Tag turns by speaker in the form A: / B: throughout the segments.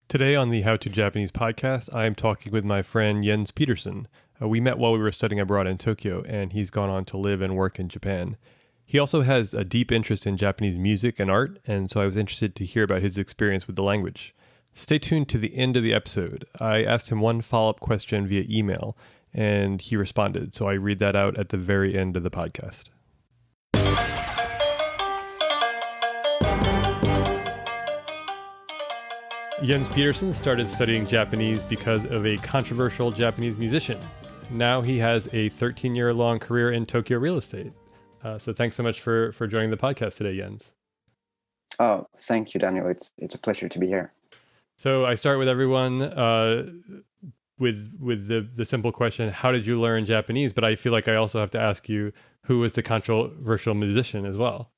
A: Today on the How to Japanese podcast, I am talking with my friend Jens Petersen. We met while we were studying abroad in Tokyo, and he's gone on to live and work in Japan. He also has a deep interest in Japanese music and art, and so I was interested to hear about his experience with the language. Stay tuned to the end of the episode. I asked him one follow-up question via email, and he responded, so I read that out at the very end of the podcast. Jens Petersen started studying Japanese because of a controversial Japanese musician. Now he has a 13-year-long career in Tokyo real estate. So thanks so much for joining the podcast today, Jens.
B: Oh, thank you, Daniel. It's a pleasure to be here.
A: So I start with everyone with the simple question, how did you learn Japanese? But I feel like I also have to ask you, who was the controversial musician as well?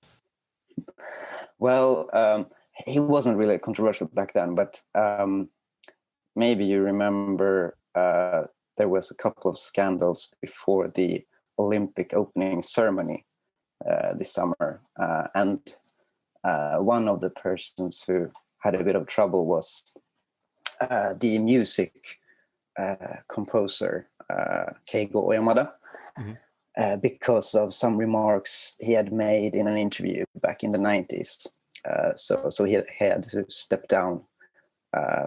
B: Well, he wasn't really controversial back then, but maybe you remember there was a couple of scandals before the Olympic opening ceremony this summer. And one of the persons who had a bit of trouble was the music composer, Keigo Oyamada. Mm-hmm. Because of some remarks he had made in an interview back in the 90s. So he had to step down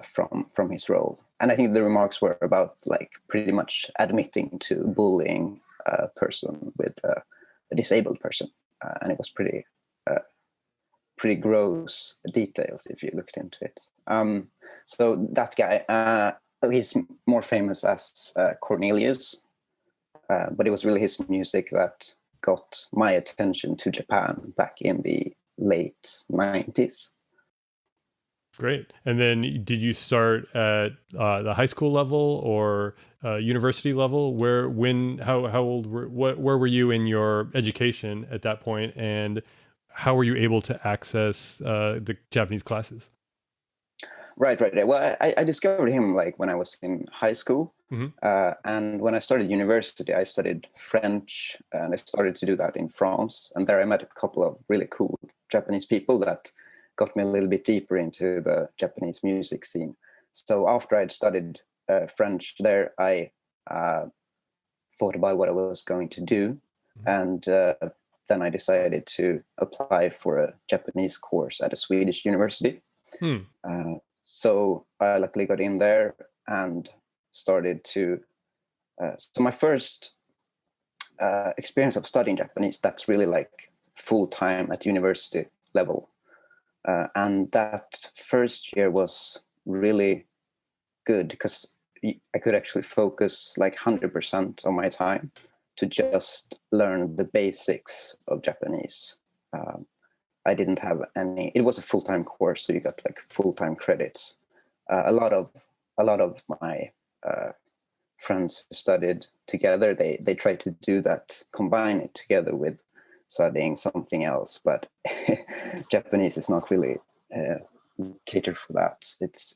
B: from his role. And I think the remarks were about like pretty much admitting to bullying a person with a disabled person. And it was pretty gross details if you looked into it. So that guy, he's more famous as Cornelius. But it was really his music that got my attention to Japan back in the late 90s.
A: Great. And then did you start at the high school level or university level? How old where were you in your education at that point? And how were you able to access the Japanese classes?
B: Right. Well, I discovered him like when I was in high school. Mm-hmm. And when I started university, I studied French, and I started to do that in France. And there I met a couple of really cool Japanese people that got me a little bit deeper into the Japanese music scene. So after I'd studied French there, I thought about what I was going to do. Mm-hmm. And then I decided to apply for a Japanese course at a Swedish university. So I luckily got in there and started to... so my first experience of studying Japanese, that's really like full-time at university level. And that first year was really good because I could actually focus like 100% of my time to just learn the basics of Japanese. I didn't have any. It was a full-time course, so you got like full-time credits. A lot of my friends who studied together, they tried to do that, combine it together with studying something else. But Japanese is not really catered for that. It's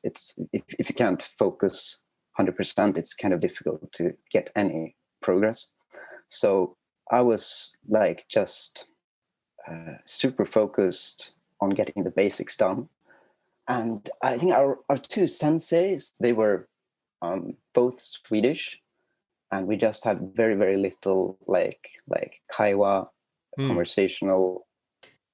B: if you can't focus 100%, it's kind of difficult to get any progress. So I was like just super focused on getting the basics done. And I think our two senseis, they were both Swedish, and we just had very, very little like kaiwa, conversational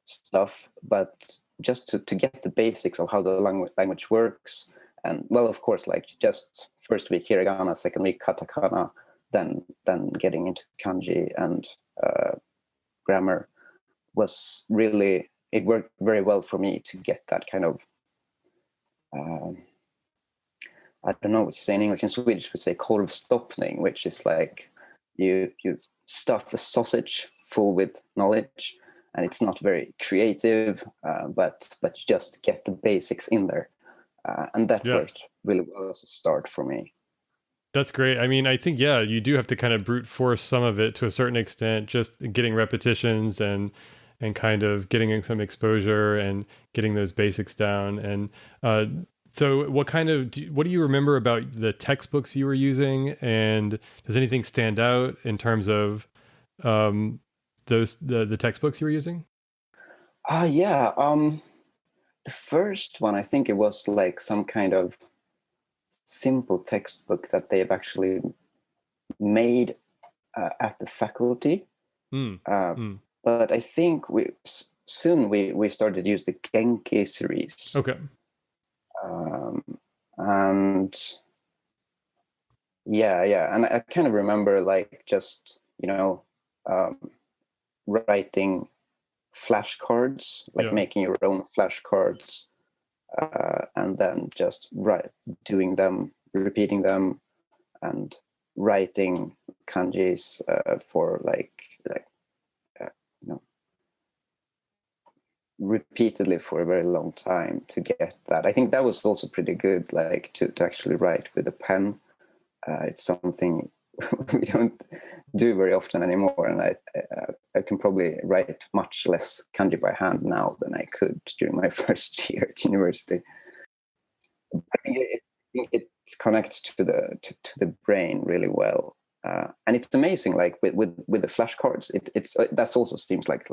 B: stuff, but just to get the basics of how the language works. And well, of course, like just first week hiragana, second week katakana, then getting into kanji and grammar was really, it worked very well for me to get that kind of I don't know what you say in English. In Swedish we say korvstoppning, which is like you stuff a sausage full with knowledge, and it's not very creative, but you just get the basics in there, and that worked really well as a start for me.
A: That's great. I mean, I think, you do have to kind of brute force some of it to a certain extent, just getting repetitions and kind of getting some exposure and getting those basics down. And so what do you remember about the textbooks you were using? And does anything stand out in terms of the textbooks you were using?
B: The first one, I think it was like some kind of simple textbook that they have actually made at the faculty. But I think soon we started to use the Genki series.
A: Okay.
B: And and I kind of remember like just writing flashcards, like making your own flashcards, and then just doing them, repeating them, and writing kanjis for repeatedly for a very long time to get that. I think that was also pretty good, like to actually write with a pen. It's something we don't do very often anymore, and I can probably write much less kanji by hand now than I could during my first year at university. I think it connects to the brain really well, and it's amazing. Like with the flashcards, it's that also seems like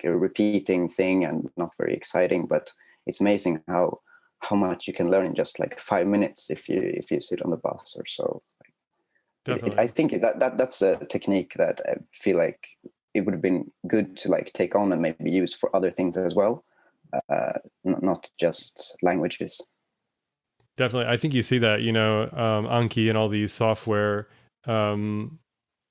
B: a repeating thing and not very exciting, but it's amazing how much you can learn in just like 5 minutes if you sit on the bus or so.
A: Definitely.
B: I think that's a technique that I feel like it would have been good to like take on and maybe use for other things as well, not just languages.
A: Definitely. I think you see that, Anki and all these software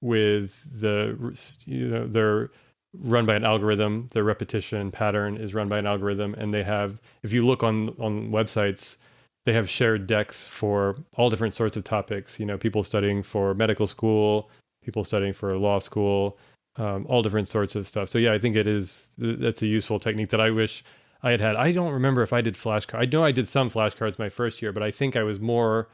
A: with they're run by an algorithm. The repetition pattern is run by an algorithm, and they have, if you look on websites, they have shared decks for all different sorts of topics. People studying for medical school, people studying for law school, all different sorts of stuff. So yeah, I think that's a useful technique that I wish I had. I don't remember if I did flashcards. I know I did some flashcards my first year, but I think I was more.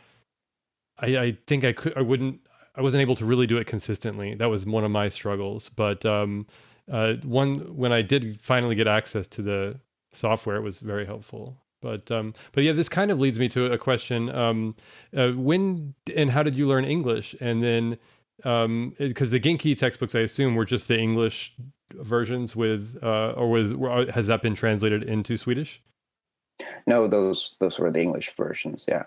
A: I think I wasn't able to really do it consistently. That was one of my struggles. But when I did finally get access to the software, it was very helpful. But yeah, this kind of leads me to a question: when and how did you learn English? And then because the Genki textbooks, I assume, were just the English versions has that been translated into Swedish?
B: No, those were the English versions. Yeah.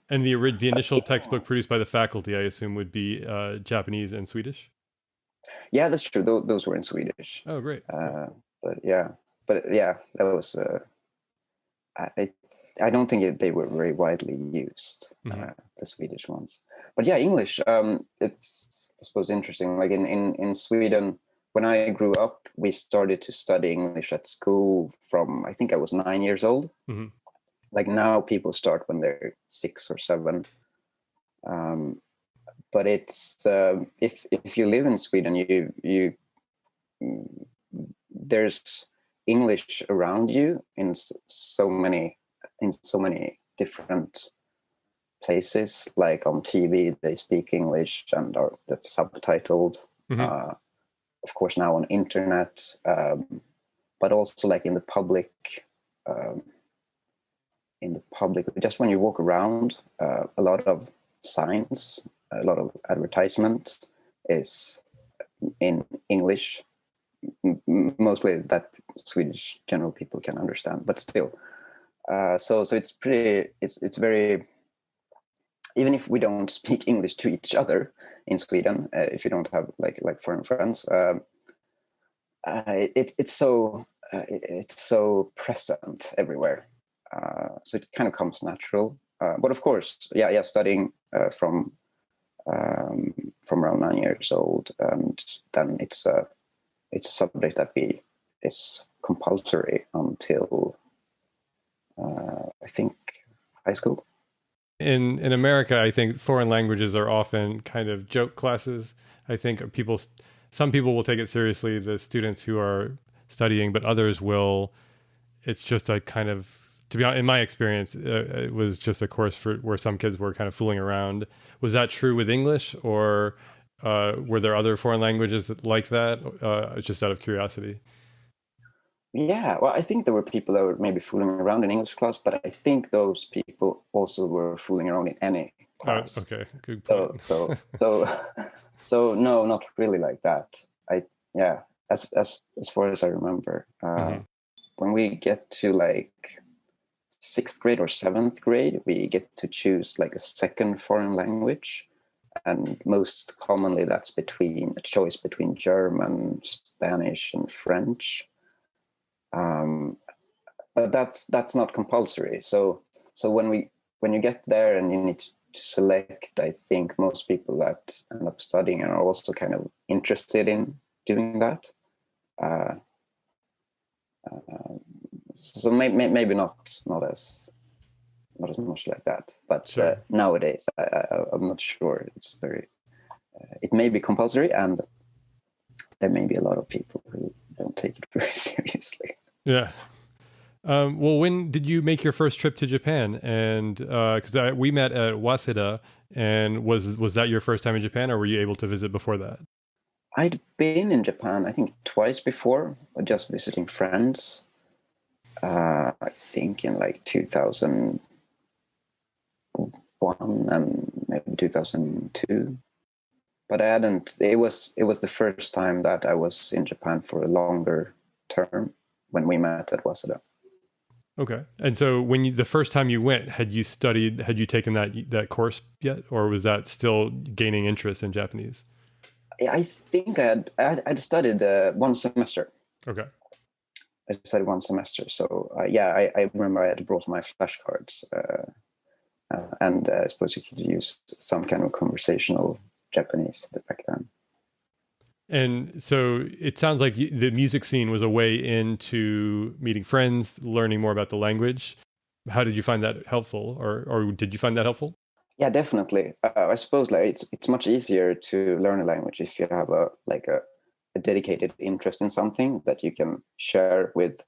A: And the initial textbook produced by the faculty, I assume, would be Japanese and Swedish.
B: Yeah, that's true. Those were in Swedish.
A: Oh, great.
B: But yeah, that was. I don't think they were very widely used, the Swedish ones. But yeah, English. It's, I suppose, interesting. Like in Sweden, when I grew up, we started to study English at school from, I think I was 9 years old.
A: Mm-hmm.
B: Like now, people start when they're 6 or 7. But it's if you live in Sweden, you there's English around you in so many different places. Like on TV, they speak English and that's subtitled.
A: Mm-hmm.
B: Of course, now on internet, but also like in the public. Just when you walk around, a lot of signs, a lot of advertisement is in English, mostly that Swedish general people can understand, but still. So it's very, even if we don't speak English to each other in Sweden, if you don't have like foreign friends, it's so present everywhere. So it kind of comes natural. But of course, studying from around 9 years old, and then it's a subject that is compulsory until I think high school.
A: In America, I think foreign languages are often kind of joke classes. I think some people will take it seriously, the students who are studying, but others will. It's just a kind of, to be honest, in my experience, it was just a course where some kids were kind of fooling around. Was that true with English, or were there other foreign languages like that? Just out of curiosity.
B: Yeah, well, I think there were people that were maybe fooling around in English class, but I think those people also were fooling around in any class.
A: Okay, good point.
B: So no, not really like that. As far as I remember. when we get to like 6th grade or 7th grade, we get to choose like a second foreign language. And most commonly that's a choice between German, Spanish, and French. But that's not compulsory. So when you get there and you need to select, I think most people that end up studying are also kind of interested in doing that. So maybe not as much like that, but
A: Sure.
B: Nowadays I'm not sure. It's very it may be compulsory, and there may be a lot of people who don't take it very seriously.
A: Yeah. Well, when did you make your first trip to Japan? And because we met at Waseda, and was that your first time in Japan, or were you able to visit before that?
B: I'd been in Japan, I think, twice before, just visiting friends. I think in like 2001 and maybe 2002. But I hadn't. It was the first time that I was in Japan for a longer term when we met at Waseda.
A: Okay. And so the first time you went, had you taken that course yet, or was that still gaining interest in Japanese?
B: I think I'd studied one semester.
A: Okay.
B: I studied one semester. So I remember I had brought my flashcards, and I suppose you could use some kind of conversational Japanese back then.
A: And so it sounds like the music scene was a way into meeting friends, learning more about the language. How did you find that helpful, or did you find that helpful?
B: Yeah, definitely. I suppose like it's much easier to learn a language if you have a dedicated interest in something that you can share with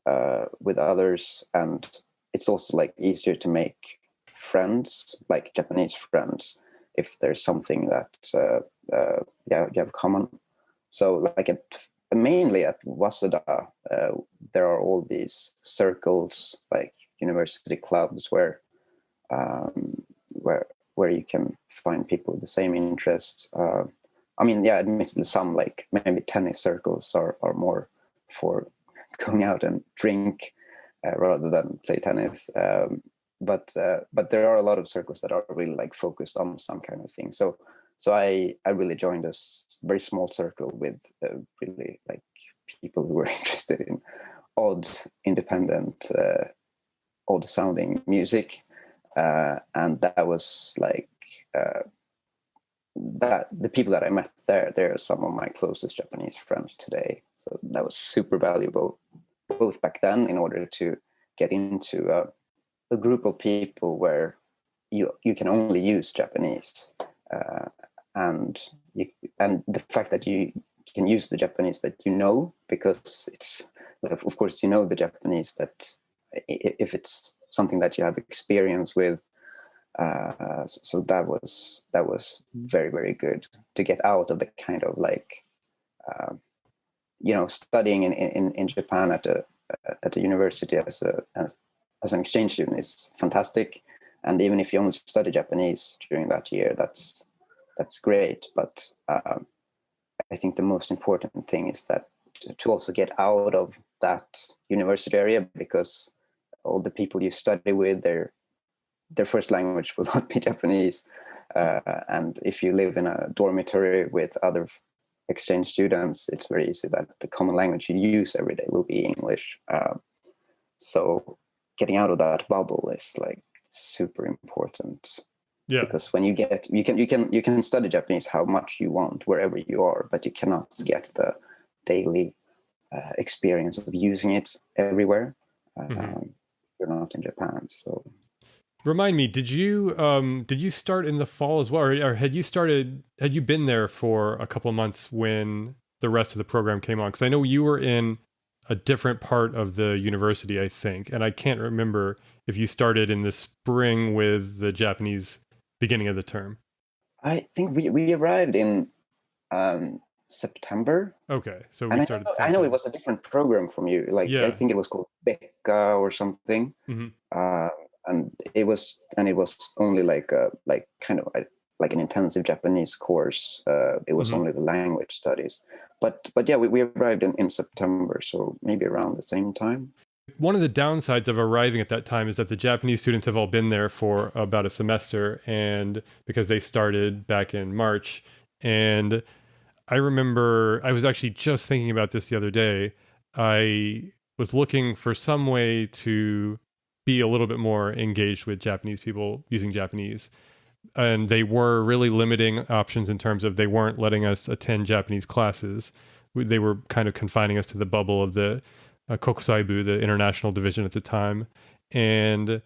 B: others, and it's also like easier to make friends, like Japanese friends, if there's something that you have common. So like mainly at Waseda, there are all these circles, like university clubs, um, where you can find people with the same interests. I mean, yeah, admittedly, some like maybe tennis circles are more for going out and drink rather than play tennis. But there are a lot of circles that are really like focused on some kind of thing. So I really joined this very small circle with really like people who were interested in odd, independent, odd sounding music, and that was like that the people that I met there. They're some of my closest Japanese friends today. So that was super valuable, both back then in order to get into a group of people where you can only use Japanese, and the fact that you can use the Japanese that you know, because it's of course you know the Japanese that if it's something that you have experience with. So that was very, very good to get out of the kind of like studying in Japan at a university as an exchange student is fantastic, and even if you only study Japanese during that year, that's great. But I think the most important thing is that to also get out of that university area, because all the people you study with, their first language will not be Japanese, and if you live in a dormitory with other exchange students, it's very easy that the common language you use every day will be English. So getting out of that bubble is like super important.
A: Yeah.
B: Because when you can study Japanese how much you want wherever you are, but you cannot get the daily experience of using it everywhere. You're not in Japan. So
A: remind me, did you start in the fall as well, or had you been there for a couple of months when the rest of the program came on? Because I know you were in a different part of the university, I think, and I can't remember if you started in the spring with the Japanese beginning of the term.
B: I think we arrived in September.
A: Okay, so
B: And
A: we started.
B: I know it was a different program from you. Like
A: Yeah.
B: I think it was called Becca or something.
A: Mm-hmm.
B: And it was only like kind of like an intensive Japanese course. It was only the language studies. But yeah, we arrived in September, so maybe around the same time.
A: One of the downsides of arriving at that time is that the Japanese students have all been there for about a semester, and because they started back in March. And I remember I was actually just thinking about this the other day. I was looking for some way to be a little bit more engaged with Japanese people using Japanese. And they were really limiting options in terms of they weren't letting us attend Japanese classes. They were kind of confining us to the bubble of the Kokusaibu, the international division at the time. And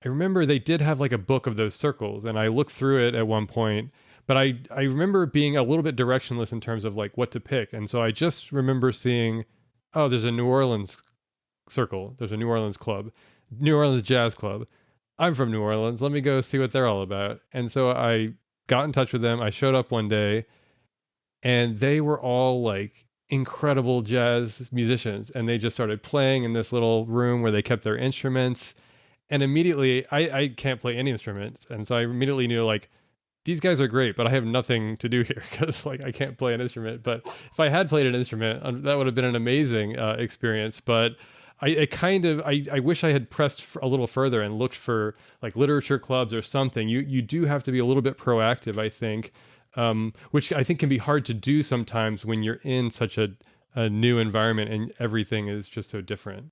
A: I remember they did have like a book of those circles, and I looked through it at one point, but I remember being a little bit directionless in terms of like what to pick. And so I just remember seeing, oh, there's a New Orleans circle, there's a New Orleans club, New Orleans Jazz Club. I'm from New Orleans. Let me go see what they're all about. And so I got in touch with them. I showed up one day, and they were all like incredible jazz musicians, and they just started playing in this little room where they kept their instruments. And immediately I can't play any instruments, and so I immediately knew like these guys are great, but I have nothing to do here because like I can't play an instrument. But if I had played an instrument, that would have been an amazing experience. But I wish I had pressed a little further and looked for like literature clubs or something. You do have to be a little bit proactive, I think, which I think can be hard to do sometimes when you're in such a new environment and everything is just so different.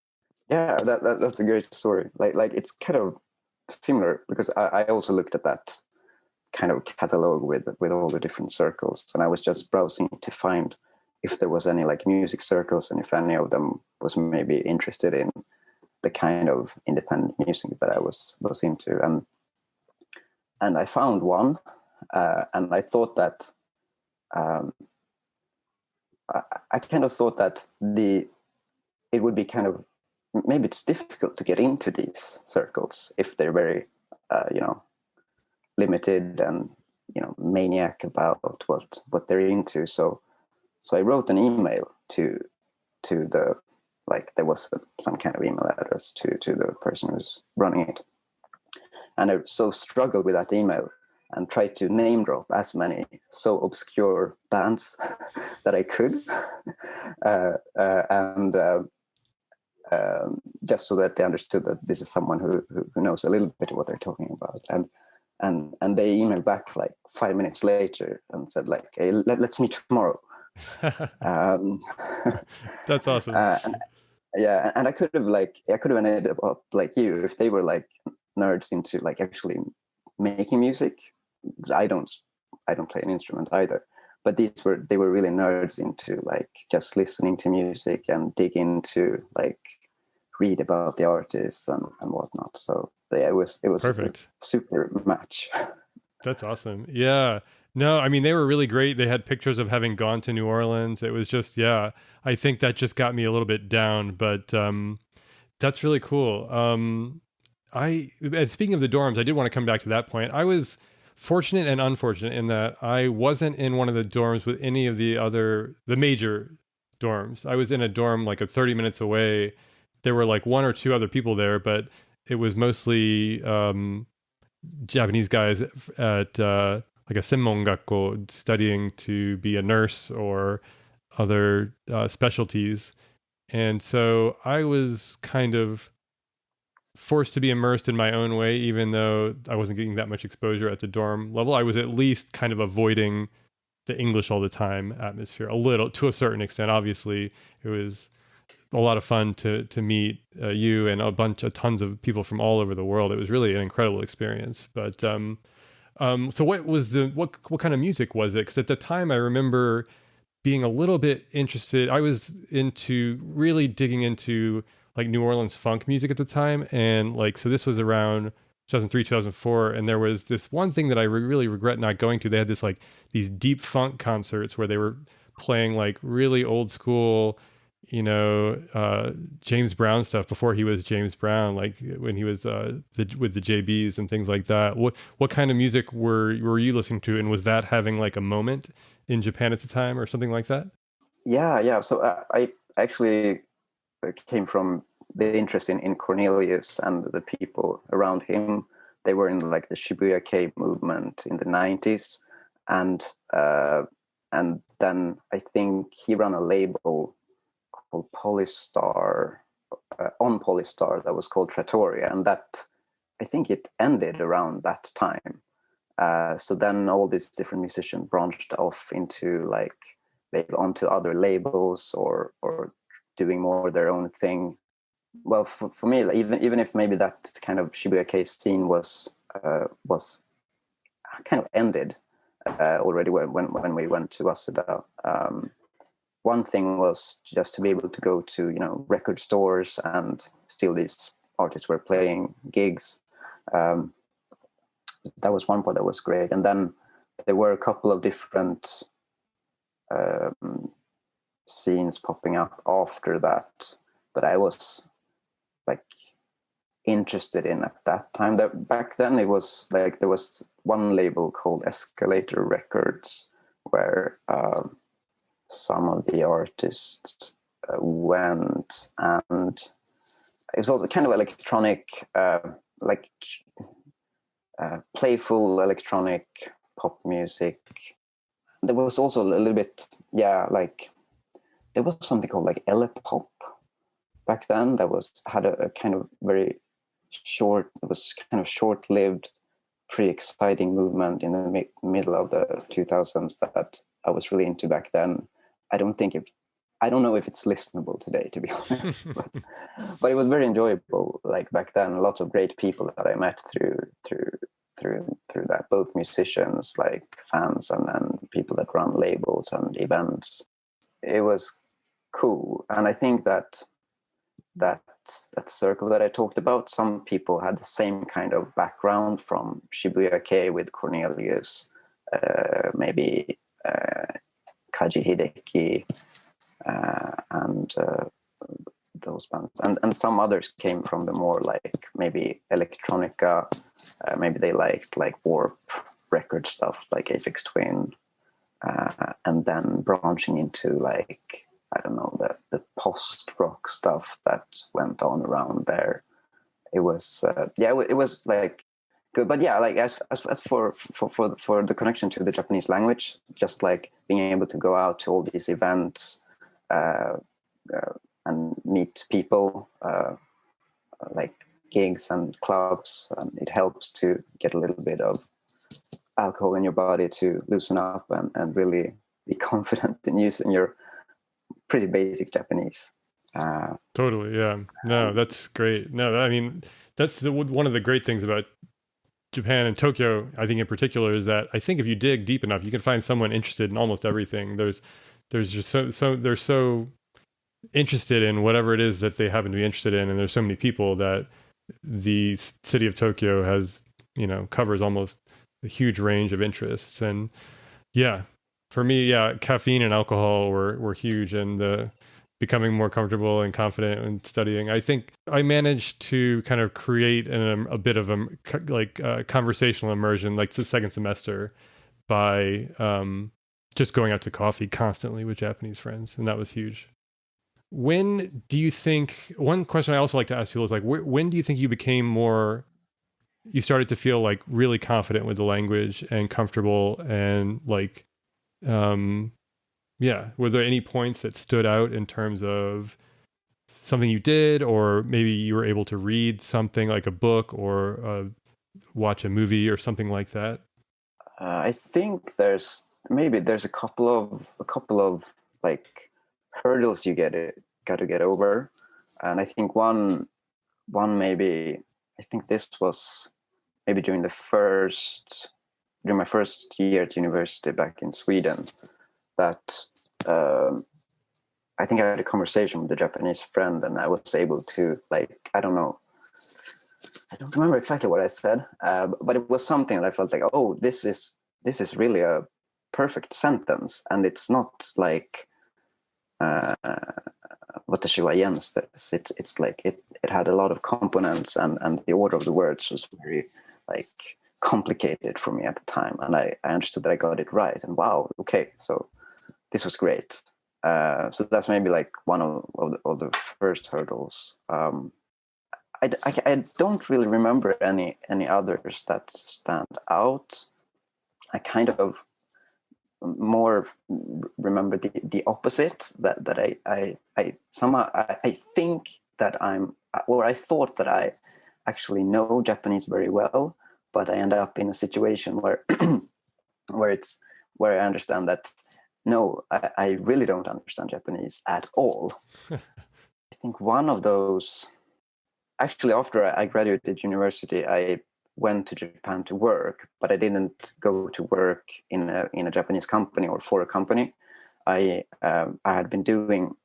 B: Yeah, that's a great story. Like it's kind of similar because I also looked at that kind of catalog with all the different circles, and I was just browsing to find if there was any like music circles and if any of them was maybe interested in the kind of independent music that I was into, and I found one, and I thought that I kind of thought that it would be kind of, maybe it's difficult to get into these circles if they're very limited and maniac about what they're into. So I wrote an email to the, like there was some kind of email address to the person who's running it, and I so struggled with that email and tried to name drop as many so obscure bands that I could, and just so that they understood that this is someone who knows a little bit of what they're talking about. And they emailed back like 5 minutes later and said like, hey, let's meet tomorrow.
A: That's awesome.
B: And I could have ended up like you if they were like nerds into like actually making music. I don't play an instrument either, but they were really nerds into like just listening to music and dig into like read about the artists and whatnot. So yeah, it was
A: perfect,
B: a super match.
A: That's awesome. Yeah. No, I mean, they were really great. They had pictures of having gone to New Orleans. It was just, yeah, I think that just got me a little bit down, but that's really cool. And speaking of the dorms, I did want to come back to that point. I was fortunate and unfortunate in that I wasn't in one of the dorms with any of the major dorms. I was in a dorm like 30 minutes away. There were like one or two other people there, but it was mostly Japanese guys at like a senmon gakko studying to be a nurse or other specialties. And so I was kind of forced to be immersed in my own way, even though I wasn't getting that much exposure at the dorm level. I was at least kind of avoiding the English all the time atmosphere a little, to a certain extent. Obviously, it was a lot of fun to meet you and tons of people from all over the world. It was really an incredible experience. But so what kind of music was it? Because at the time I remember being a little bit interested. I was into really digging into like New Orleans funk music at the time, and like so this was around 2003, 2004, and there was this one thing that I really regret not going to. They had this like these deep funk concerts where they were playing like really old school, James Brown stuff before he was James Brown, like when he was with the JBs and things like that. What kind of music were you listening to, and was that having like a moment in Japan at the time or something like that?
B: Yeah. So I actually came from the interest in Cornelius and the people around him, they were in like the Shibuya K movement in the 90s, and then I think he ran a label called Polystar, on Polystar, that was called Trattoria, and that, I think it ended around that time. So then all these different musicians branched off into like onto other labels or doing more their own thing. Well, for me, even if maybe that kind of Shibuya K scene was kind of ended already when we went to Waseda. One thing was just to be able to go to, you know, record stores, and still these artists were playing gigs. That was one part that was great. And then there were a couple of different scenes popping up after that I was like interested in at that time. That back then it was like there was one label called Escalator Records, where some of the artists went, and it was also kind of electronic, playful electronic pop music. There was also a little bit, like there was something called like Ele-pop back then that had a kind of very short, it was kind of short-lived, pretty exciting movement in the middle of the 2000s that I was really into back then. I don't know if it's listenable today, to be honest, but it was very enjoyable. Like back then, lots of great people that I met through that, both musicians, like fans, and people that run labels and events. It was cool, and I think that circle that I talked about, some people had the same kind of background from Shibuya K with Cornelius, maybe Kaji Hideki, and those bands, and some others came from the more like maybe electronica, maybe they liked like Warp record stuff like Aphex Twin, and then branching into like, I don't know, the post-rock stuff that went on around there. It was it was like good, but yeah, like as for the connection to the Japanese language, just like being able to go out to all these events and meet people, like gigs and clubs, and it helps to get a little bit of alcohol in your body to loosen up and really be confident in using your pretty basic Japanese.
A: Totally, yeah. No, that's great. No, I mean, that's one of the great things about Japan and Tokyo, I think in particular, is that I think if you dig deep enough, you can find someone interested in almost everything. There's just so they're so interested in whatever it is that they happen to be interested in, and there's so many people that the city of Tokyo has, you know, covers almost a huge range of interests. And yeah, for me, yeah, caffeine and alcohol were huge, and becoming more comfortable and confident in studying. I think I managed to kind of create a bit of a conversational immersion, like the second semester, by just going out to coffee constantly with Japanese friends, and that was huge. When do you think, one question I also like to ask people is like, when do you think you started to feel like really confident with the language and comfortable, and like, were there any points that stood out in terms of something you did, or maybe you were able to read something like a book or watch a movie or something like that?
B: I think there's a couple of like hurdles you got to get over, and I think one maybe, I think this was maybe during my first year at university back in Sweden, that I think I had a conversation with a Japanese friend, and I was able to, like, I don't remember exactly what I said, but it was something that I felt like, oh, this is really a perfect sentence, and it's not like watashi wa yen says. It's like it had a lot of components, and the order of the words was very like complicated for me at the time, and I understood that I got it right, and wow, okay, so this was great. So that's maybe like one of the first hurdles. I don't really remember any others that stand out. I kind of more remember the opposite, that I somehow I think that I thought that I actually know Japanese very well, but I end up in a situation where where I understand that no, I really don't understand Japanese at all. I think one of those, actually, after I graduated university, I went to Japan to work, but I didn't go to work in a Japanese company or for a company. I had been doing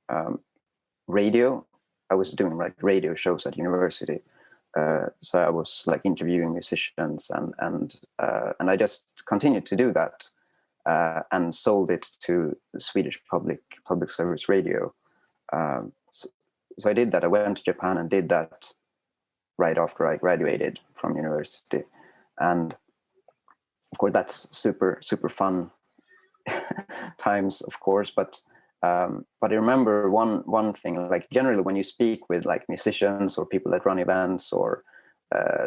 B: radio. I was doing like radio shows at university. So I was like interviewing musicians, and I just continued to do that, and sold it to the Swedish public service radio. So I did that. I went to Japan and did that right after I graduated from university, and of course that's super fun times, of course. But I remember one thing, like generally when you speak with like musicians or people that run events or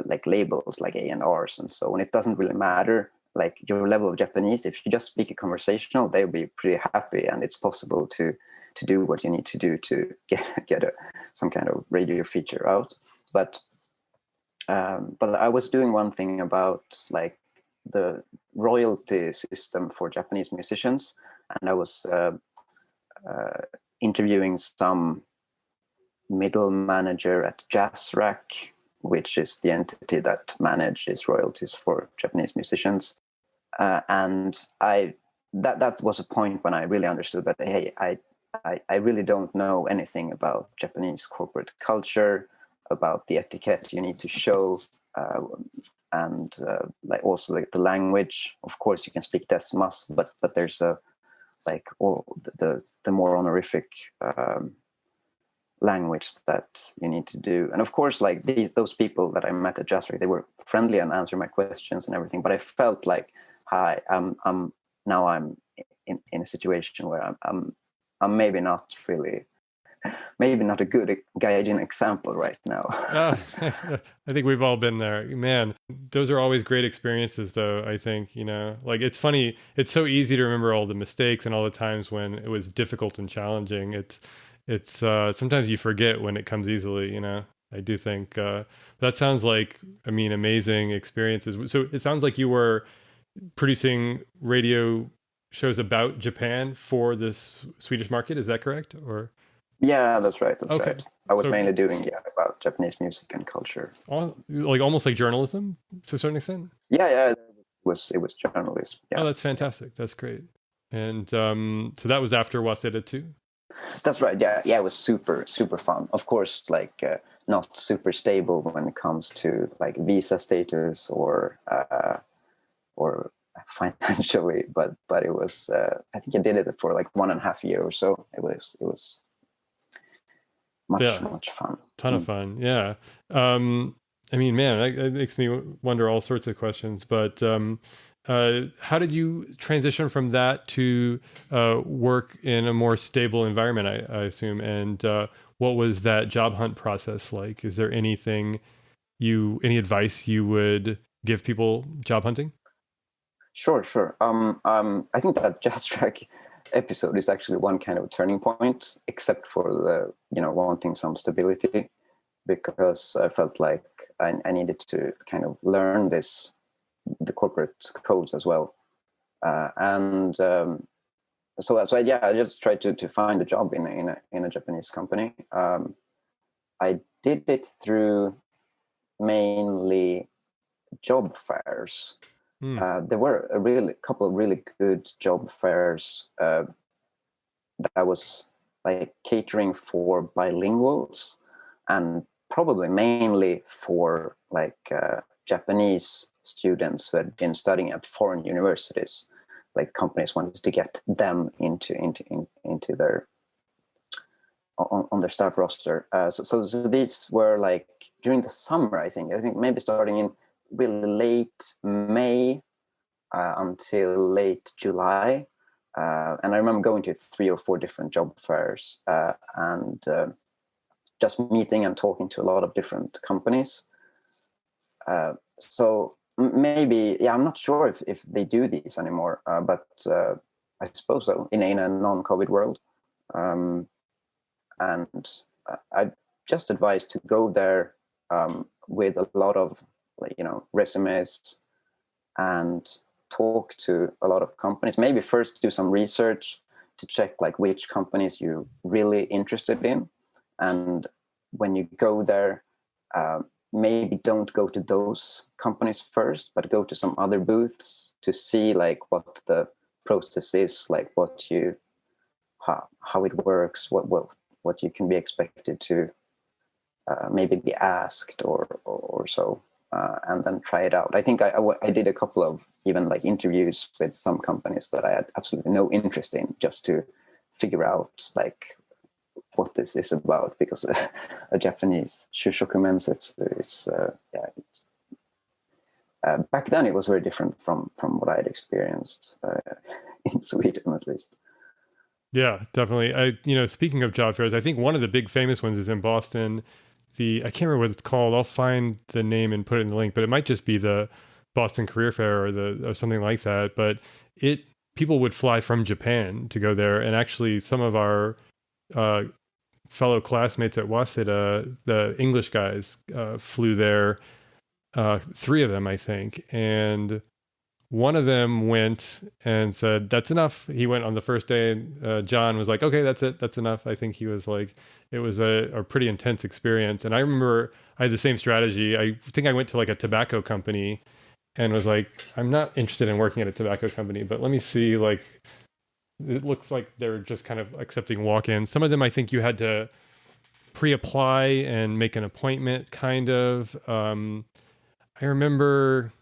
B: like labels like A&Rs and so on, it doesn't really matter like your level of Japanese. If you just speak a conversational, they'll be pretty happy, and it's possible to do what you need to do to get some kind of radio feature out. But I was doing one thing about like the royalty system for Japanese musicians, and I was interviewing some middle manager at Jazz Rack, which is the entity that manages royalties for Japanese musicians. And that was a point when I really understood that, hey, I really don't know anything about Japanese corporate culture, about the etiquette you need to show, and like also like the language. Of course, you can speak desu, but there's a like all the more honorific language that you need to do. And of course, like those people that I met at Jazz Rack, they were friendly and answered my questions and everything. But I felt like, hi, I'm in a situation where I'm maybe not a good guiding example right now.
A: I think we've all been there, man. Those are always great experiences, though. I think, like it's funny. It's so easy to remember all the mistakes and all the times when it was difficult and challenging. It's sometimes you forget when it comes easily. I do think that sounds like, amazing experiences. So it sounds like you were producing radio shows about Japan for this Swedish market. Is that correct? Or
B: yeah, that's right. That's
A: okay.
B: Right. I was mainly doing about Japanese music and culture.
A: Like almost like journalism to a certain extent.
B: Yeah. It was journalism. Yeah.
A: Oh, that's fantastic. That's great. And so that was after Waseda too.
B: That's right. Yeah. It was super fun. Of course, like not super stable when it comes to like visa status or financially, but it was. I think I did it for like 1.5 years or so. It was much fun.
A: Ton of fun. Yeah. Man, it makes me wonder all sorts of questions. But how did you transition from that to work in a more stable environment, I assume? And what was that job hunt process like? Is there any advice you would give people job hunting?
B: Sure. I think that Jazz Track episode is actually one kind of turning point, except for the wanting some stability, because I felt like I needed to kind of learn the corporate codes as well, and so I just tried to find a job in a Japanese company. I did it through mainly job fairs. There were a couple of really good job fairs that was like catering for bilinguals, and probably mainly for like Japanese students who had been studying at foreign universities. Like companies wanted to get them into their on their staff roster. So these were like during the summer. I think maybe starting in really late May until late July. And I remember going to 3 or 4 different job fairs and just meeting and talking to a lot of different companies. So maybe, yeah, I'm not sure if they do these anymore, but I suppose so in a non-COVID world. And I just advise to go there with a lot of, like, resumes, and talk to a lot of companies. Maybe first do some research to check like which companies you're really interested in, and when you go there, maybe don't go to those companies first, but go to some other booths to see like what the process is, like how it works, what you can be expected to maybe be asked or so, and then try it out. I think I did a couple of even like interviews with some companies that I had absolutely no interest in, just to figure out like what this is about, because a Japanese shushokumen's, back then it was very different from what I had experienced in Sweden, at least.
A: Yeah, definitely. Speaking of job fairs, I think one of the big famous ones is in Boston. I can't remember what it's called. I'll find the name and put it in the link, but it might just be the Boston Career Fair or something like that. But people would fly from Japan to go there, and actually some of our fellow classmates at Waseda, the English guys, flew there. 3 of them, I think, and one of them went and said, "That's enough." He went on the first day, and John was like, "Okay, that's it. That's enough." I think he was like, it was a pretty intense experience. And I remember I had the same strategy. I think I went to like a tobacco company and was like, "I'm not interested in working at a tobacco company, but let me see, like, it looks like they're just kind of accepting walk-ins." Some of them, I think you had to pre-apply and make an appointment, kind of. I remember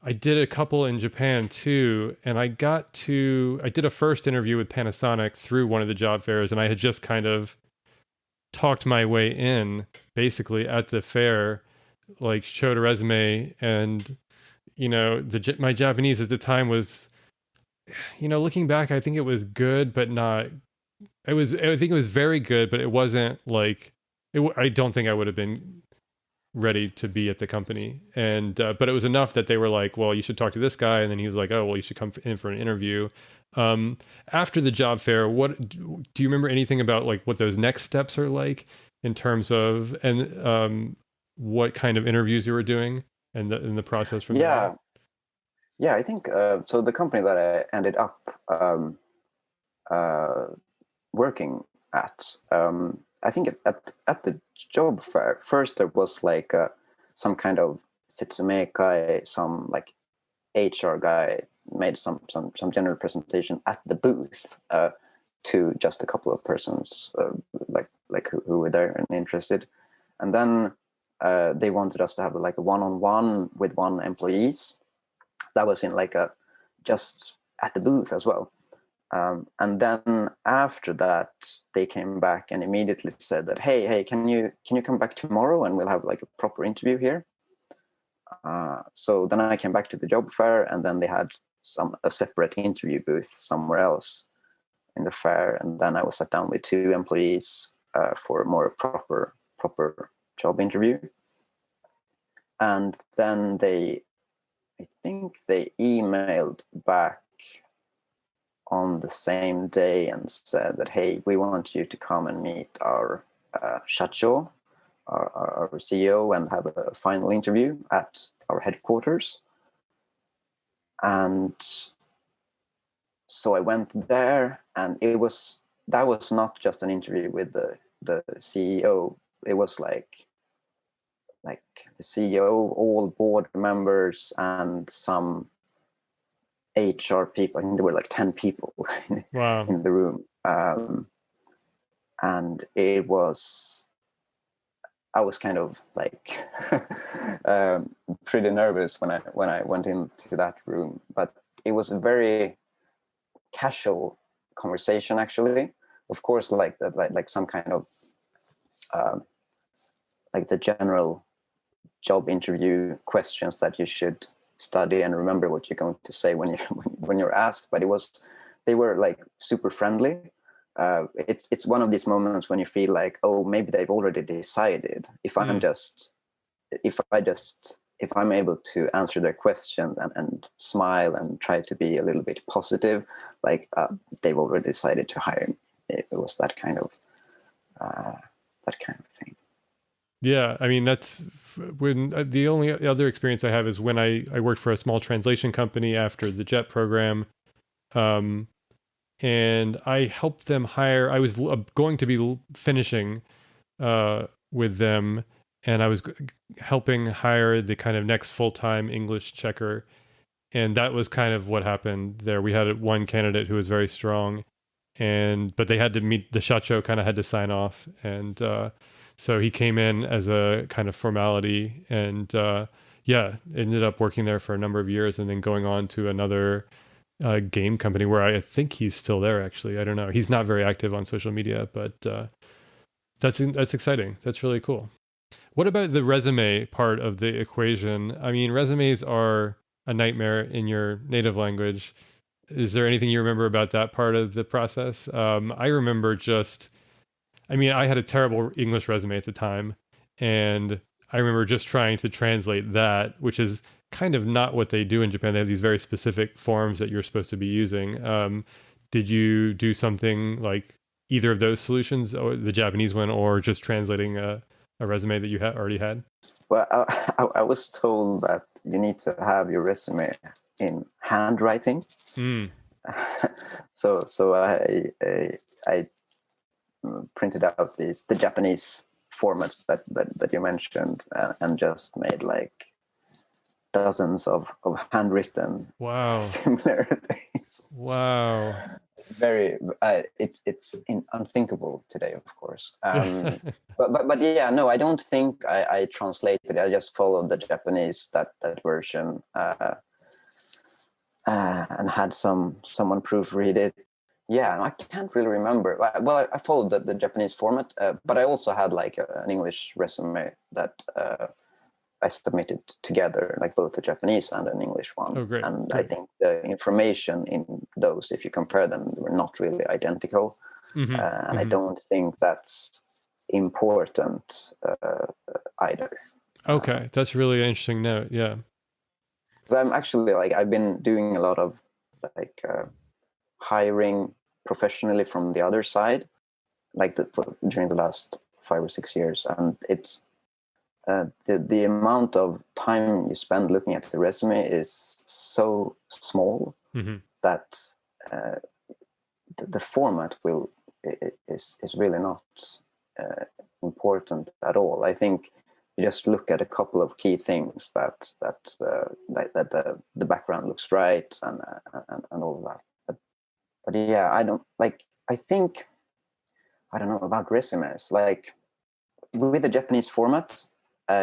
A: I did a couple in Japan too, and I did a first interview with Panasonic through one of the job fairs, and I had just kind of talked my way in basically at the fair, like showed a resume, and my Japanese at the time was, looking back, I think it was good, but not. I think it was very good, but it wasn't like I don't think I would have been ready to be at the company, and but it was enough that they were like, "Well, you should talk to this guy," and then he was like, "Oh, well, you should come in for an interview." After the job fair, what do you remember anything about, like, what those next steps are like in terms of, and what kind of interviews you were doing, and the process from there?
B: Yeah, I think so. The company that I ended up uh, working at, I think at the job fair, first there was like some kind of Setsume guy, some like HR guy made some general presentation at the booth to just a couple of persons like who were there and interested, and then they wanted us to have like a one-on-one with one employees. That was in like just at the booth as well. And then after that, they came back and immediately said that, hey, can you come back tomorrow and we'll have like a proper interview here. So then I came back to the job fair, and then they had a separate interview booth somewhere else in the fair, and then I was sat down with 2 employees for a more proper job interview. And then I think they emailed back on the same day and said that, hey, we want you to come and meet our shacho, our CEO, and have a final interview at our headquarters. And so I went there, and that was not just an interview with the CEO. It was like the CEO, all board members, and some HR people. I think there were like 10 people
A: Wow.
B: in the room. And I was kind of like pretty nervous when I went into that room, but it was a very casual conversation, actually. Of course, like some kind of like the general job interview questions that you should study and remember what you're going to say when you're asked. But they were like super friendly, it's one of these moments when you feel like, oh, maybe they've already decided. If I'm able to answer their question and smile and try to be a little bit positive, like they've already decided to hire me. It was that kind of thing.
A: Yeah, I mean, that's when the only other experience I have is when I worked for a small translation company after the JET program. And I helped them hire. I was going to be finishing with them, and I was helping hire the kind of next full-time English checker. And that was kind of what happened there. We had one candidate who was very strong, but they had to meet the shacho, kind of had to sign off, and so he came in as a kind of formality, and yeah, ended up working there for a number of years, and then going on to another game company where I think he's still there. Actually, I don't know. He's not very active on social media, but that's exciting. That's really cool. What about the resume part of the equation? I mean, resumes are a nightmare in your native language. Is there anything you remember about that part of the process? I remember I had a terrible English resume at the time, and I remember just trying to translate that, which is kind of not what they do in Japan. They have these very specific forms that you're supposed to be using. Did you do something like either of those solutions, or the Japanese one, or just translating a resume that you already had?
B: Well, I was told that you need to have your resume in handwriting. So I printed out the Japanese formats that you mentioned, and just made like dozens of handwritten similar things.
A: Wow.
B: Very it's unthinkable today, of course. But yeah, no, I don't think I translated it. I just followed the Japanese that version, and had someone proofread it. Yeah, I can't really remember. Well, I followed the Japanese format, but I also had like an English resume that I submitted together, like both the Japanese and an English one.
A: Oh, great.
B: And
A: Great.
B: I think the information in those, if you compare them, were not really identical. And I don't think that's important either.
A: Okay, that's really an interesting note. Yeah.
B: I'm actually I've been doing a lot of hiring professionally from the other side, during the last 5 or 6 years, and it's the amount of time you spend looking at the resume is so small that the format is really not important at all. I think you just look at a couple of key things that the background looks right, and all of that. But yeah, I don't know about resumes. Like with the Japanese format,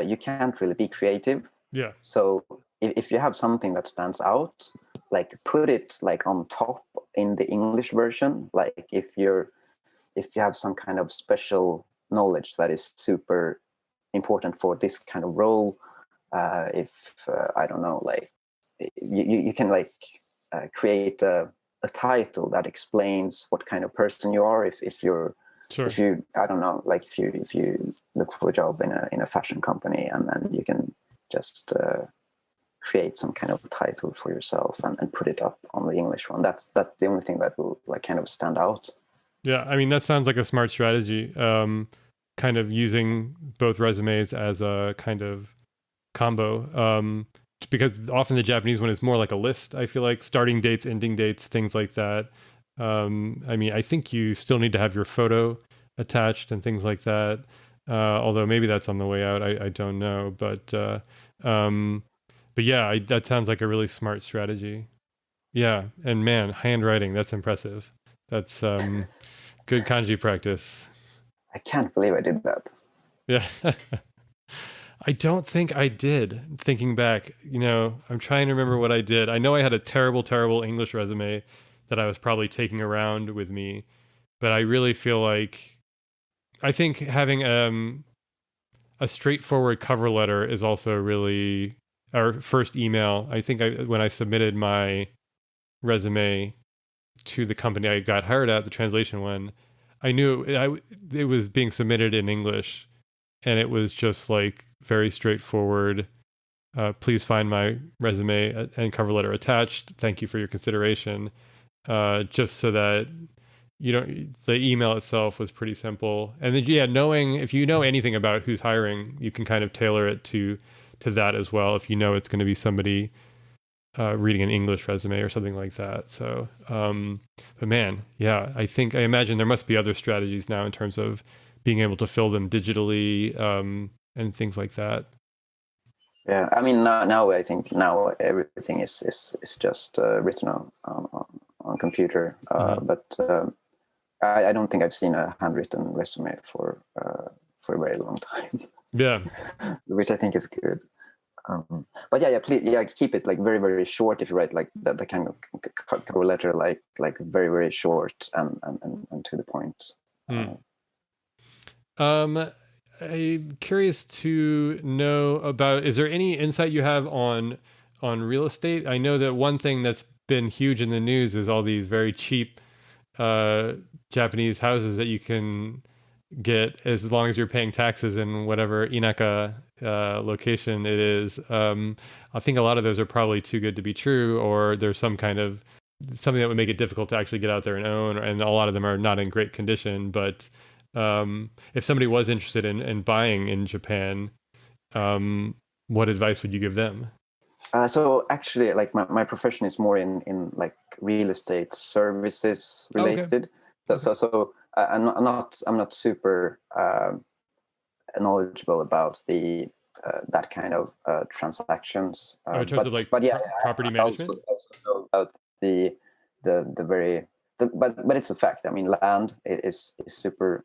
B: you can't really be creative.
A: Yeah.
B: So if you have something that stands out, like put it like on top in the English version. Like if you have some kind of special knowledge that is super important for this kind of role, I don't know, like you can create a title that explains what kind of person you are. If you're
A: Sure.
B: If you, I don't know, like if you look for a job in a fashion company, and then you can just create some kind of title for yourself and put it up on the English one. That's the only thing that will kind of stand out.
A: Yeah, I mean, that sounds like a smart strategy. Kind of using both resumes as a kind of combo. Because often the Japanese one is more like a list. I feel like starting dates, ending dates, things like that. I mean, I think you still need to have your photo attached and things like that. Although maybe that's on the way out. I don't know. But yeah, that sounds like a really smart strategy. Yeah. And man, handwriting, that's impressive. That's good kanji practice.
B: I can't believe I did that.
A: Yeah. I don't think I did. Thinking back, I'm trying to remember what I did. I know I had a terrible, terrible English resume that I was probably taking around with me, but I really feel like I think having a straightforward cover letter is also really, our first email. I think when I submitted my resume to the company I got hired at, the translation one, I knew it was being submitted in English, and it was just like very straightforward. Please find my resume and cover letter attached. Thank you for your consideration. Just so that the email itself was pretty simple. And then, yeah, knowing if you know anything about who's hiring, you can kind of tailor it to that as well. If you know it's going to be somebody reading an English resume or something like that. So, but man, yeah, I imagine there must be other strategies now in terms of being able to fill them digitally and things like that.
B: Yeah, I mean now I think now everything is just written on computer, but I don't think I've seen a handwritten resume for a very long time.
A: Yeah,
B: which I think is good. But yeah, please, keep it like very, very short. If you write like the kind of cover letter, like very, very short and to the point.
A: I'm curious to know about, is there any insight you have on real estate? I know that one thing that's been huge in the news is all these very cheap Japanese houses that you can get as long as you're paying taxes in whatever inaka location it is. I think a lot of those are probably too good to be true, or there's some kind of something that would make it difficult to actually get out there and own, and a lot of them are not in great condition. But if somebody was interested in buying in Japan, what advice would you give them?
B: So actually, like my profession is more in like real estate services related. Okay. So I'm not super knowledgeable about the that kind of transactions.
A: In terms of like property management.
B: Also know about the very but it's a fact. I mean, land is super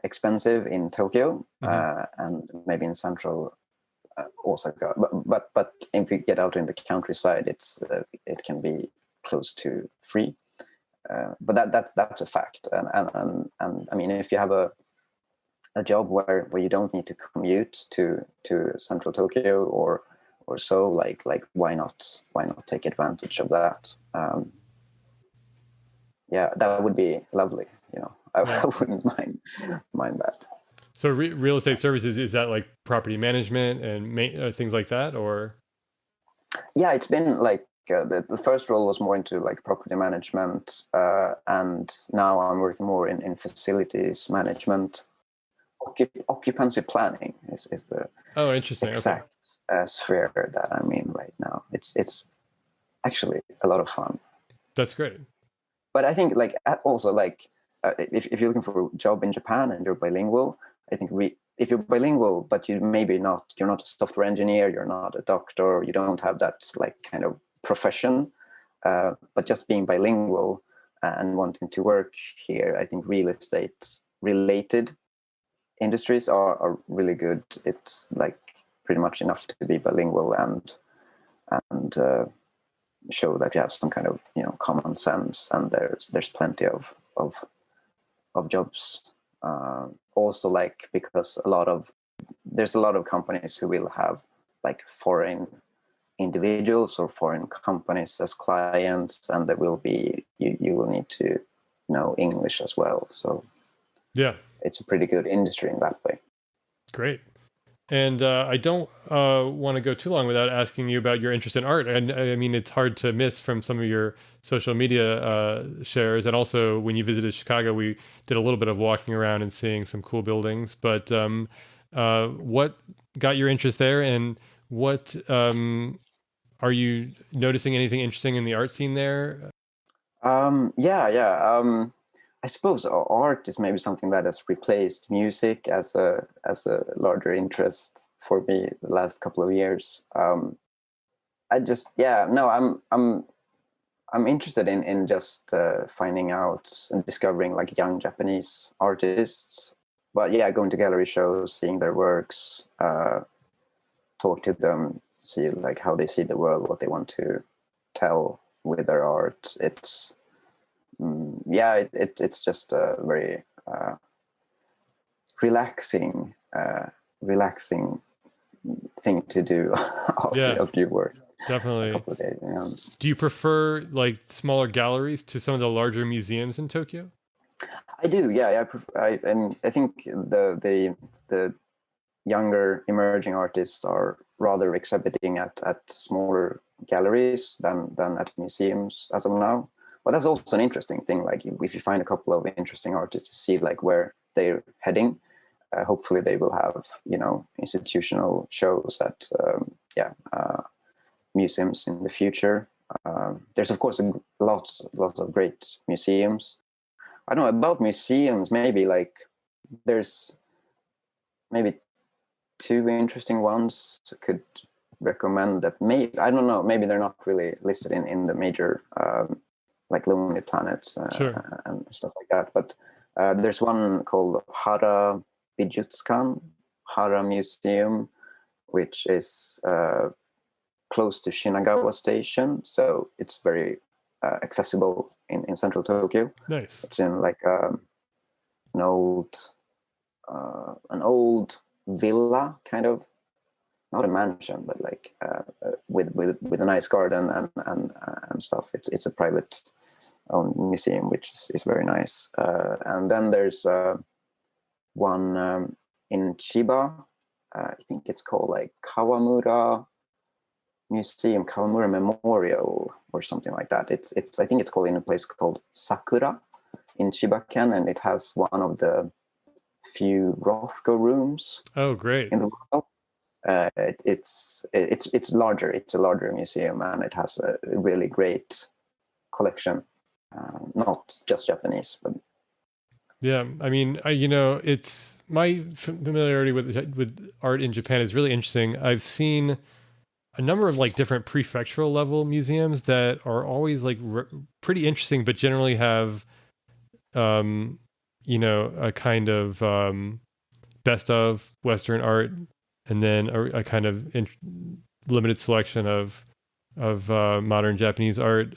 B: expensive in Tokyo, and maybe in central Osaka. But if you get out in the countryside, it can be close to free. But that's a fact. And I mean, if you have a job where you don't need to commute to central Tokyo or so, like why not take advantage of that? Yeah, that would be lovely. I wouldn't mind that.
A: So real estate services, is that like property management and things like that, or?
B: Yeah, it's been like the first role was more into like property management, and now I'm working more in facilities management. Occupancy planning is the exact sphere that I'm in right now. It's actually a lot of fun.
A: That's great.
B: But I think like also like if you're looking for a job in Japan and you're bilingual, I think if you're bilingual but you're not a software engineer, you're not a doctor, you don't have that like kind of profession, but just being bilingual and wanting to work here, I think real estate related industries are really good. It's like pretty much enough to be bilingual and show that you have some kind of common sense, and there's plenty of jobs. Also, like because there's a lot of companies who will have like foreign individuals or foreign companies as clients, and there will be you will need to know English as well. So
A: yeah,
B: it's a pretty good industry in that way.
A: Great. And I don't want to go too long without asking you about your interest in art. And I mean, it's hard to miss from some of your social media shares. And also, when you visited Chicago, we did a little bit of walking around and seeing some cool buildings. But what got your interest there? And what are you noticing anything interesting in the art scene there?
B: I suppose art is maybe something that has replaced music as a larger interest for me the last couple of years. I'm interested in just finding out and discovering like young Japanese artists. But yeah, going to gallery shows, seeing their works, talk to them, see like how they see the world, what they want to tell with their art. It's just a very relaxing thing to do after your work. a
A: Definitely.
B: couple of days.
A: Do you prefer like smaller galleries to some of the larger museums in Tokyo?
B: I do, yeah. I think the younger emerging artists are rather exhibiting at smaller galleries than at museums as of now. But that's also an interesting thing. Like if you find a couple of interesting artists to see like where they're heading, hopefully they will have institutional shows at museums in the future. There's of course lots of great museums. I don't know about museums. Maybe like there's maybe two interesting ones could recommend that. Maybe I don't know. Maybe they're not really listed in the major like Lonely Planets
A: Sure.
B: and stuff like that. But there's one called Hara Bijutsukan, Hara Museum, which is close to Shinagawa Station, so it's very accessible in central Tokyo.
A: Nice.
B: It's in like an old villa, kind of, not a mansion, but like with a nice garden and stuff. It's a private owned museum, which is very nice. And then there's one in Chiba. I think it's called like Kawamura Museum, Kawamura Memorial, or something like that. It's I think it's called in a place called Sakura in Chibaken, and it has one of the few Rothko rooms.
A: Oh, great.
B: In the world. It's larger. It's a larger museum, and it has a really great collection. Not just Japanese, but
A: Yeah, I mean, it's my familiarity with art in Japan is really interesting. I've seen a number of like different prefectural level museums that are always like pretty interesting, but generally have, a kind of best of Western art, and then a kind of limited selection of modern Japanese art.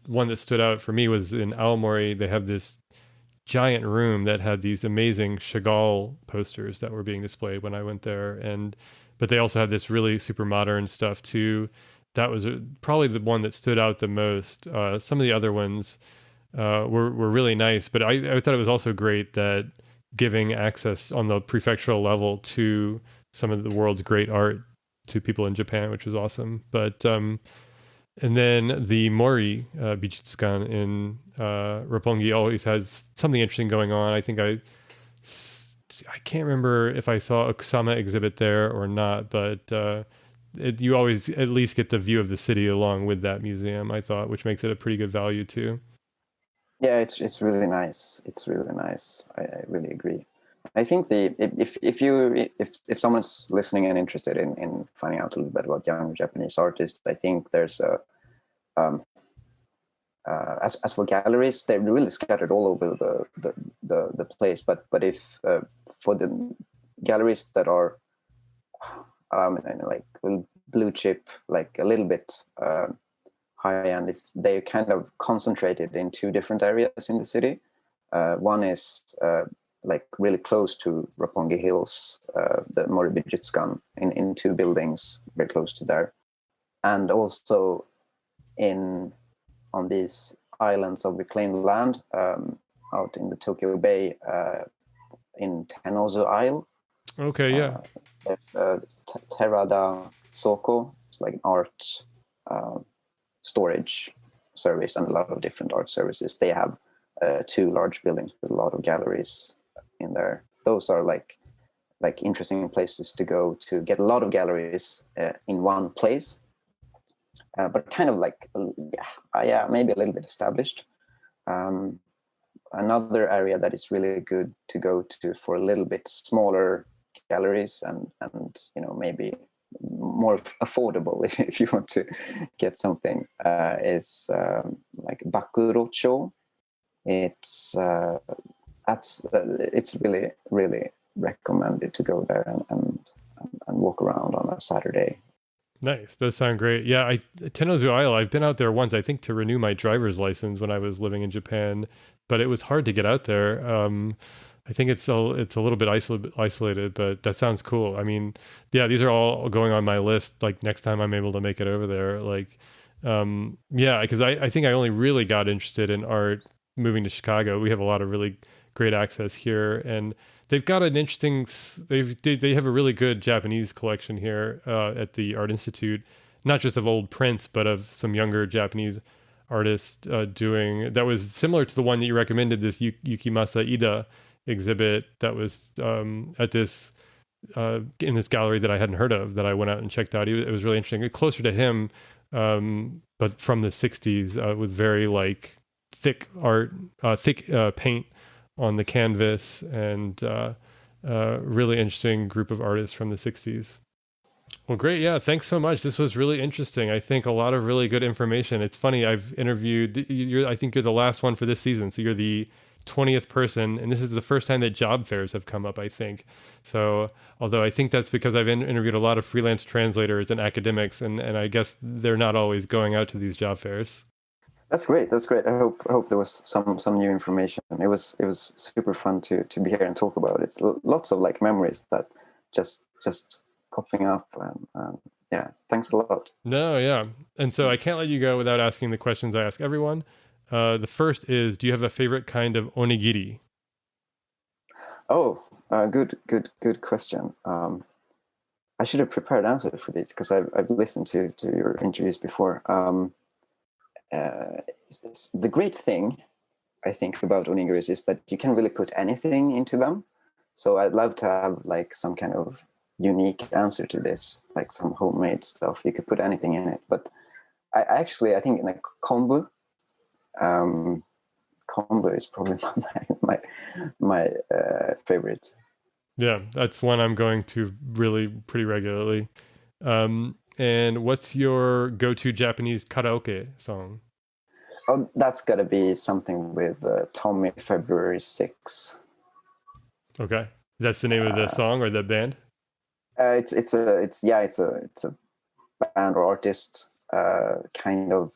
A: One that stood out for me was in Aomori. They have this giant room that had these amazing Chagall posters that were being displayed when I went there, but they also had this really super modern stuff too. That was probably the one that stood out the most. Some of the other ones were really nice, but I thought it was also great that giving access on the prefectural level to some of the world's great art to people in Japan, which was awesome. But and then the Mori Bijutsukan in Roppongi always has something interesting going on. I think I can't remember if I saw a Kusama exhibit there or not, but you always at least get the view of the city along with that museum, I thought, which makes it a pretty good value too.
B: yeah, it's really nice. It's really nice. I really agree. I think if someone's listening and interested in finding out a little bit about young Japanese artists, I think there's a as for galleries, they're really scattered all over the place. But if for the galleries that are like blue chip, like a little bit high end, if they're kind of concentrated in two different areas in the city. One is like really close to Roppongi Hills, the Moribijutsukan, in two buildings very close to there, and also on these islands of reclaimed land out in the Tokyo Bay in Tenozu Isle.
A: Okay, yeah.
B: There's Terada Soko. It's like an art storage service and a lot of different art services. They have two large buildings with a lot of galleries in there. Those are like interesting places to go to get a lot of galleries in one place, but kind of like maybe a little bit established. Another area that is really good to go to for a little bit smaller galleries and maybe more affordable if you want to get something is like Bakurocho. It's really really recommended to go there and walk around on a Saturday.
A: Nice. Those sound great. Yeah, Tenozu Isle, I've been out there once, I think to renew my driver's license when I was living in Japan, but it was hard to get out there. I think it's a little bit isolated, but that sounds cool. I mean, yeah, these are all going on my list. Like next time I'm able to make it over there, like, yeah, because I think I only really got interested in art moving to Chicago. We have a lot of really great access here, and they've got an interesting. They have a really good Japanese collection here at the Art Institute, not just of old prints, but of some younger Japanese artists doing that was similar to the one that you recommended, this Yukimasa Ida exhibit that was at this in this gallery that I hadn't heard of, that I went out and checked out. It was really interesting, closer to him, but from the 60s, with very like thick art, thick paint on the canvas, and really interesting group of artists from the 60s. Well, great. Yeah. Thanks so much. This was really interesting. I think a lot of really good information. It's funny. I've interviewed, I think you're the last one for this season. So you're the 20th person. And this is the first time that job fairs have come up, I think. So, although I think that's because I've interviewed a lot of freelance translators and academics, and I guess they're not always going out to these job fairs.
B: That's great. That's great. I hope there was some new information. It was super fun to be here and talk about it. It's lots of like memories that just popping up, and yeah, thanks a lot.
A: No, yeah. And so I can't let you go without asking the questions I ask everyone. The first is, do you have a favorite kind of onigiri?
B: Oh, good question. I should have prepared answers for this because I've listened to your interviews before. The great thing I think about onigiris is that you can really put anything into them. So I'd love to have like some kind of unique answer to this, like some homemade stuff. You could put anything in it, but I think in a kombu, kombu is probably my favorite.
A: Yeah, that's one I'm going to really pretty regularly. And what's your go-to Japanese karaoke song?
B: Oh, that's got to be something with Tommy February 6.
A: Okay, that's the name of the song or the band?
B: It's a band or artist, kind of.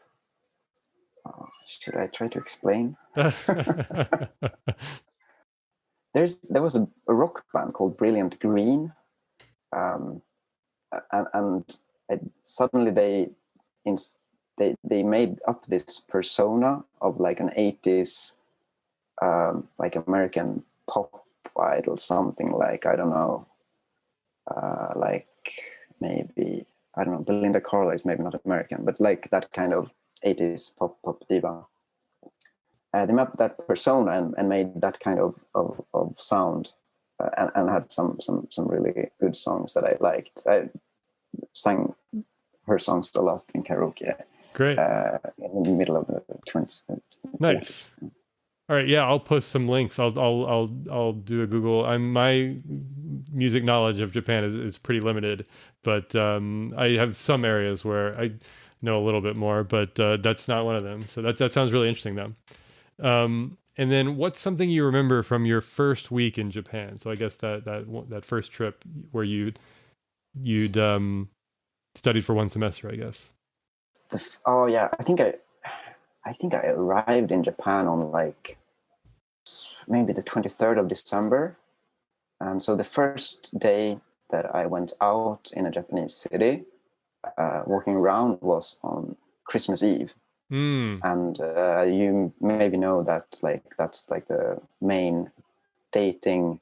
B: Should I try to explain? There was a rock band called Brilliant Green, and suddenly they made up this persona of like an 80s like American pop idol, something like, I don't know, like maybe, I don't know, Belinda Carlisle is maybe not American, but like that kind of 80s pop diva. They mapped that persona and made that kind of sound, and had some really good songs that I liked. I sang her songs a lot in karaoke.
A: Great.
B: In the middle of the 20s.
A: Nice. All right, yeah, I'll post some links. I'll do a Google. My music knowledge of Japan is pretty limited, but I have some areas where I know a little bit more, but that's not one of them. So that sounds really interesting, though. And then, what's something you remember from your first week in Japan? So I guess that first trip where you'd studied for one semester, I guess.
B: Oh yeah, I think I arrived in Japan on like maybe the 23rd of December. And so the first day that I went out in a Japanese city, walking around, was on Christmas Eve. And you maybe know that that's like the main dating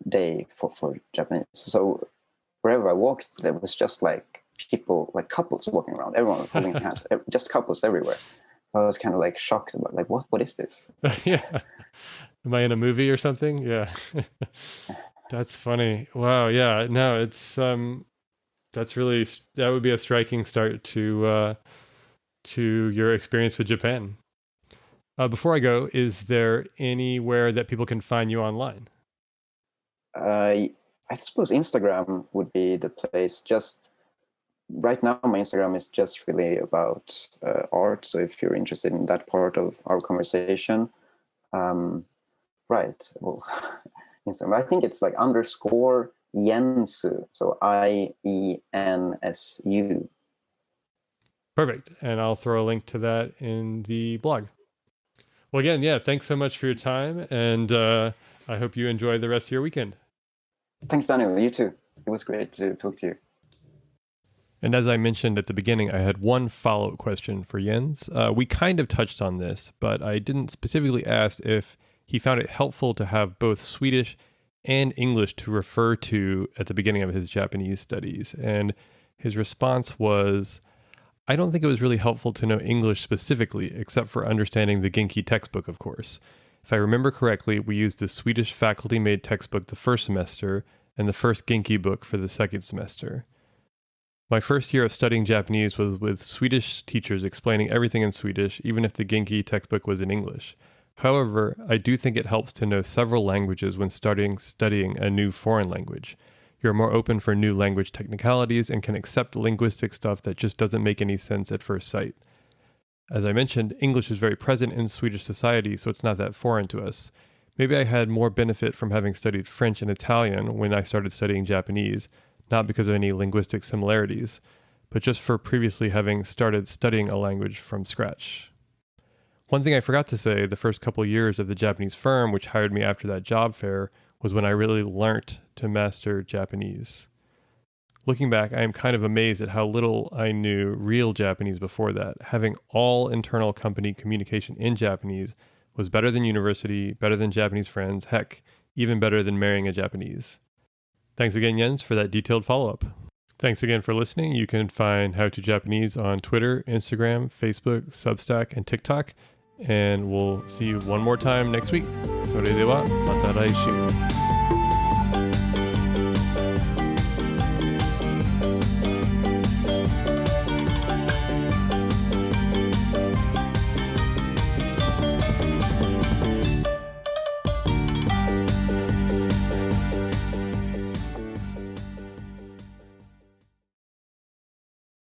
B: day for Japanese. So wherever I walked, there was just like people, like couples walking around. Everyone was holding hands, just couples everywhere. I was kind of like shocked about like what is this?
A: Yeah, am I in a movie or something? Yeah. That's funny. Wow. Yeah. No, it's that would be a striking start to your experience with Japan. Before I go, is there anywhere that people can find you online?
B: I suppose Instagram would be the place. Just right now, my Instagram is just really about art. So if you're interested in that part of our conversation, right. Well, Instagram. I think it's like _ Yensu. So IENSU.
A: Perfect. And I'll throw a link to that in the blog. Well, again, yeah, thanks so much for your time, and I hope you enjoy the rest of your weekend.
B: Thanks, Daniel. You too. It was great to talk to you.
A: And as I mentioned at the beginning, I had one follow-up question for Jens. We kind of touched on this, but I didn't specifically ask if he found it helpful to have both Swedish and English to refer to at the beginning of his Japanese studies. And his response was, I don't think it was really helpful to know English specifically, except for understanding the Genki textbook, of course. If I remember correctly, we used the Swedish faculty-made textbook the first semester and the first Genki book for the second semester. My first year of studying Japanese was with Swedish teachers explaining everything in Swedish, even if the Genki textbook was in English. However, I do think it helps to know several languages when starting studying a new foreign language. You're more open for new language technicalities and can accept linguistic stuff that just doesn't make any sense at first sight. As I mentioned, English is very present in Swedish society, so it's not that foreign to us. Maybe I had more benefit from having studied French and Italian when I started studying Japanese, not because of any linguistic similarities, but just for previously having started studying a language from scratch. One thing I forgot to say, the first couple years of the Japanese firm which hired me after that job fair was when I really learnt to master Japanese. Looking back, I am kind of amazed at how little I knew real Japanese before that. Having all internal company communication in Japanese was better than university, better than Japanese friends, heck, even better than marrying a Japanese. Thanks again, Jens, for that detailed follow-up. Thanks again for listening. You can find How to Japanese on Twitter, Instagram, Facebook, Substack, and TikTok. And we'll see you one more time next week. それではまた来週。